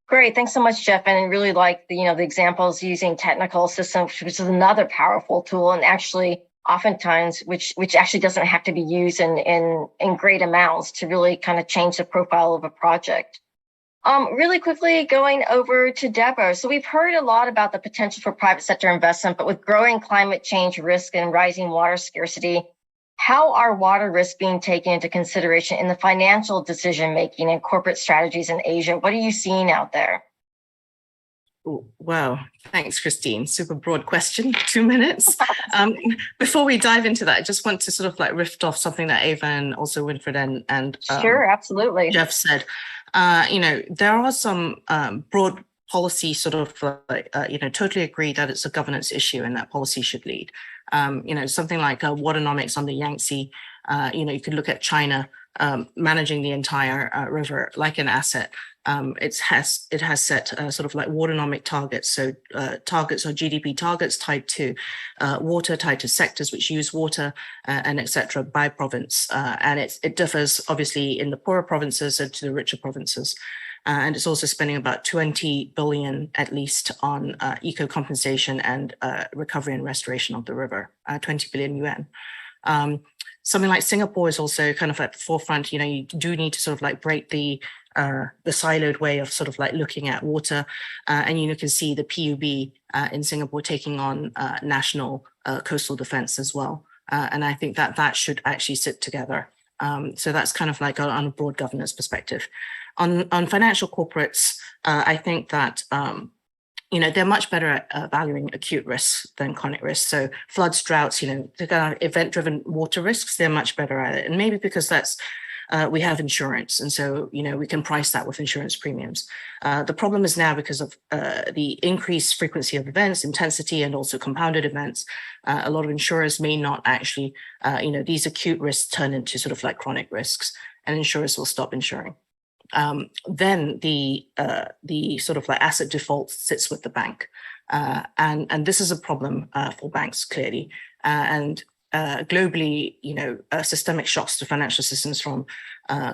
Great, thanks so much, Jeff. And I really like the examples using technical assistance, which is another powerful tool, and actually oftentimes which actually doesn't have to be used in great amounts to really kind of change the profile of a project. Really quickly going over to Deborah. So we've heard a lot about the potential for private sector investment, but with growing climate change risk and rising water scarcity, how are water risks being taken into consideration in the financial decision-making and corporate strategies in Asia? What are you seeing out there? Wow, thanks, Christine. Super broad question, 2 minutes. Before we dive into that, I just want to sort of riff off something that Ava and also Winfred and sure, absolutely, Jeff said. There are some broad policy sort of totally agree that it's a governance issue and that policy should lead. Something like waternomics on the Yangtze. You could look at China managing the entire river like an asset. It has set sort of waternomic targets. So targets or GDP targets tied to water, tied to sectors which use water and etc. by province. And it differs obviously in the poorer provinces and to the richer provinces. And it's also spending about 20 billion at least on eco compensation and recovery and restoration of the river, 20 billion yuan. Something like Singapore is also kind of at the forefront. You do need to sort of break the siloed way of sort of looking at water, and you can see the PUB in Singapore taking on national coastal defense as well. And I think that should actually sit together. So that's kind of on a broad governance perspective. On financial corporates, I think that they're much better at valuing acute risks than chronic risks. So floods, droughts, the kind of event-driven water risks, they're much better at it. And maybe because that's we have insurance, and so we can price that with insurance premiums. The problem is now because of the increased frequency of events, intensity, and also compounded events. A lot of insurers may not actually, these acute risks turn into sort of chronic risks, and insurers will stop insuring. Then the sort of asset default sits with the bank, and this is a problem for banks clearly, and globally, systemic shocks to financial systems from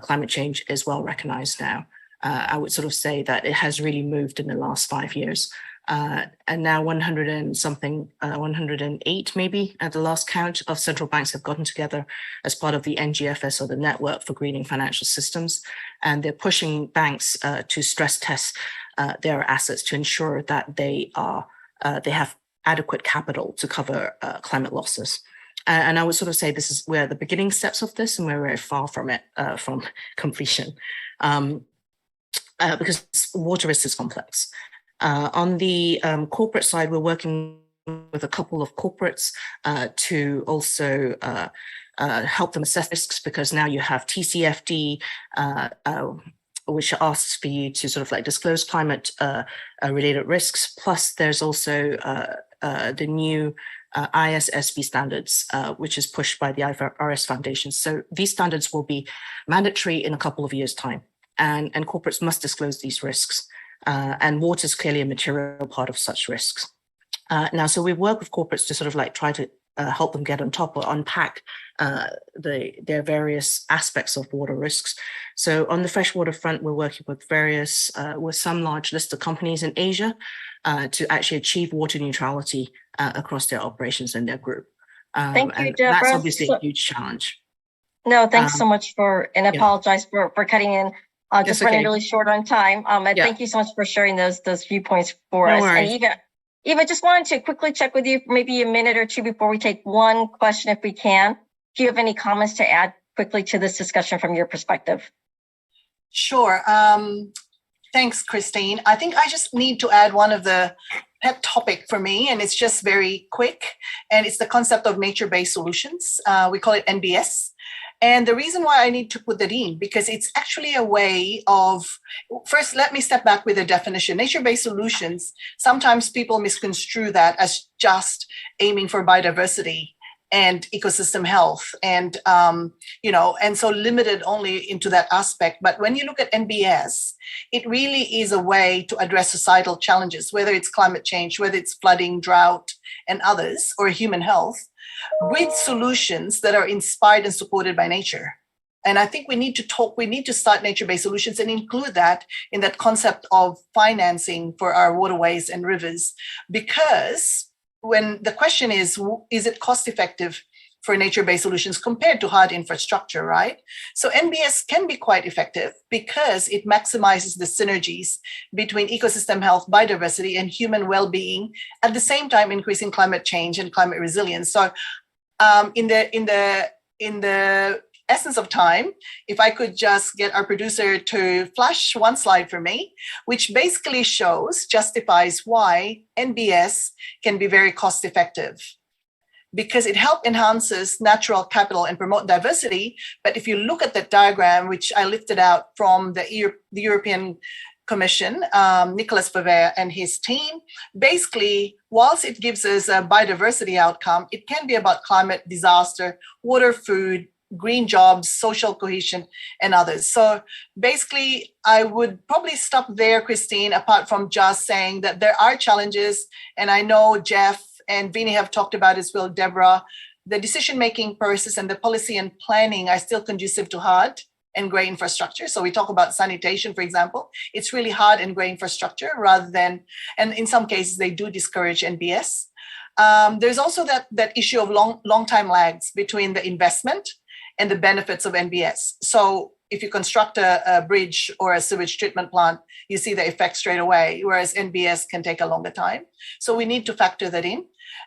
climate change is well recognized now. I would sort of say that it has really moved in the last 5 years. And now 100 and something, 108 maybe at the last count of central banks have gotten together as part of the NGFS, or the Network for Greening Financial Systems. And they're pushing banks to stress test their assets to ensure that they have adequate capital to cover climate losses. And I would sort of say we're at the beginning steps of this, and we're very far from it, from completion, because water risk is complex. On the corporate side, we're working with a couple of corporates to also help them assess risks, because now you have TCFD, which asks for you to sort of like disclose climate related risks. Plus, there's also the new ISSB standards, which is pushed by the IFRS Foundation. So these standards will be mandatory in a couple of years' time, and corporates must disclose these risks. And water is clearly a material part of such risks. Now, so we work with corporates to sort of like try to help them get on top or unpack their various aspects of water risks. So on the freshwater front, we're working with with some large listed companies in Asia to actually achieve water neutrality across their operations in their group. Thank you, and Deborah. that's obviously a huge challenge. No, thanks so much and apologize for cutting in. Just running okay. really short on time. And thank you so much for sharing those viewpoints for us. Worries. And Eva, just wanted to quickly check with you for maybe a minute or two before we take one question, if we can. Do you have any comments to add quickly to this discussion from your perspective? Sure. Thanks, Christine. I think I just need to add one of the pet topic for me, and it's just very quick, and it's the concept of nature-based solutions. We call it NBS. And the reason why I need to put that in, because it's actually a way of, first, let me step back with a definition. Nature-based solutions, sometimes people misconstrue that as just aiming for biodiversity and ecosystem health, and and so limited only into that aspect. But when you look at NBS, it really is a way to address societal challenges, whether it's climate change, whether it's flooding, drought, and others, or human health, with solutions that are inspired and supported by nature. And I think we need to start nature-based solutions and include that in that concept of financing for our waterways and rivers, because when the question is it cost effective for nature-based solutions compared to hard infrastructure, right? So NBS can be quite effective because it maximizes the synergies between ecosystem health, biodiversity, and human well-being, at the same time increasing climate change and climate resilience. So in the essence of time, if I could just get our producer to flash one slide for me, which basically justifies why NBS can be very cost effective, because it enhances natural capital and promote diversity. But if you look at that diagram, which I lifted out from the European Commission, Nicolas Favet and his team, basically, whilst it gives us a biodiversity outcome, it can be about climate, disaster, water, food, green jobs, social cohesion, and others. So basically, I would probably stop there, Christine, apart from just saying that there are challenges. And I know Jeff and Vinny have talked about as well, Deborah, the decision-making process and the policy and planning are still conducive to hard and gray infrastructure. So we talk about sanitation, for example. It's really hard and gray infrastructure rather than, and in some cases, they do discourage NBS. There's also that issue of long time lags between the investment and the benefits of NBS. So if you construct a bridge or a sewage treatment plant, you see the effect straight away, whereas NBS can take a longer time. So we need to factor that in.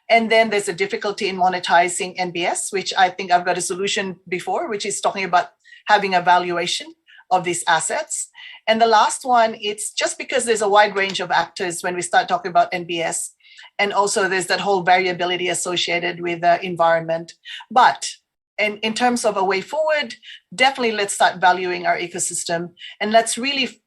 And then there's a difficulty in monetizing NBS, which I think I've got a solution before, which is talking about having a valuation of these assets. And the last one, it's just because there's a wide range of actors when we start talking about NBS. And also there's that whole variability associated with the environment. But in terms of a way forward, definitely let's start valuing our ecosystem, and let's really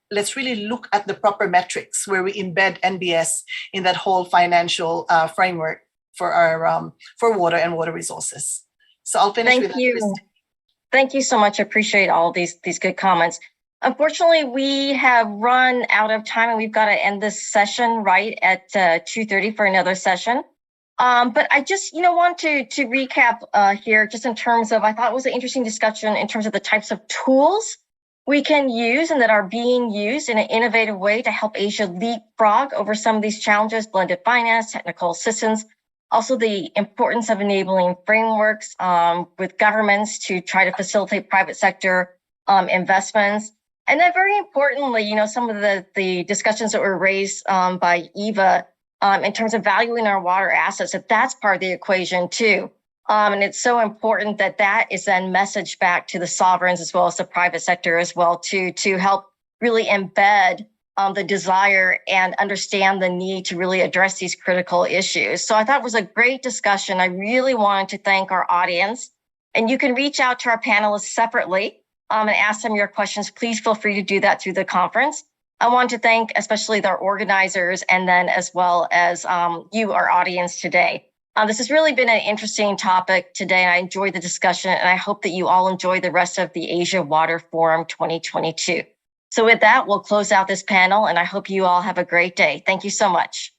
look at the proper metrics where we embed NBS in that whole financial framework for our for water and water resources. So I'll finish with that. Thank you so much. I appreciate all these good comments. Unfortunately, we have run out of time, and we've got to end this session right at 2:30 for another session. But I just, want to recap here, just in terms of, I thought it was an interesting discussion in terms of the types of tools we can use and that are being used in an innovative way to help Asia leapfrog over some of these challenges, blended finance, technical assistance, also the importance of enabling frameworks with governments to try to facilitate private sector investments. And then very importantly, some of the discussions that were raised by Eva in terms of valuing our water assets, that's part of the equation too. And it's so important that is then messaged back to the sovereigns as well as the private sector as well to help really embed the desire and understand the need to really address these critical issues. So I thought it was a great discussion. I really wanted to thank our audience. And you can reach out to our panelists separately and ask them your questions. Please feel free to do that through the conference. I want to thank especially their organizers and then as well as you, our audience today. This has really been an interesting topic today. I enjoyed the discussion and I hope that you all enjoy the rest of the Asia Water Forum 2022. So with that, we'll close out this panel and I hope you all have a great day. Thank you so much.